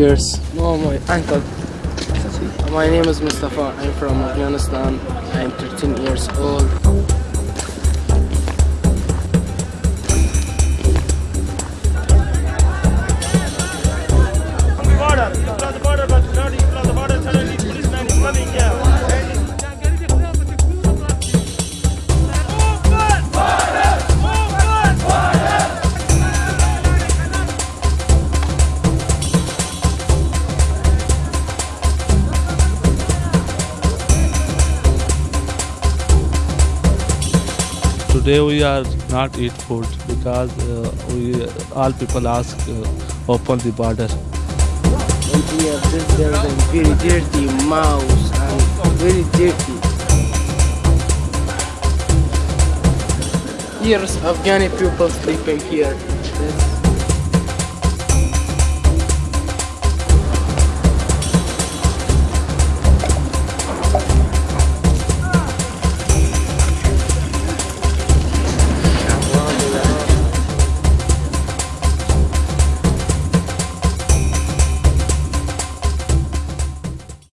years. No, my uncle. My name is Mustafa. I'm from Afghanistan. I'm 13 years old. Today we are not eat food because all people ask open the border. And here, there's a very dirty mouse and very dirty. Here's Afghani people sleeping here.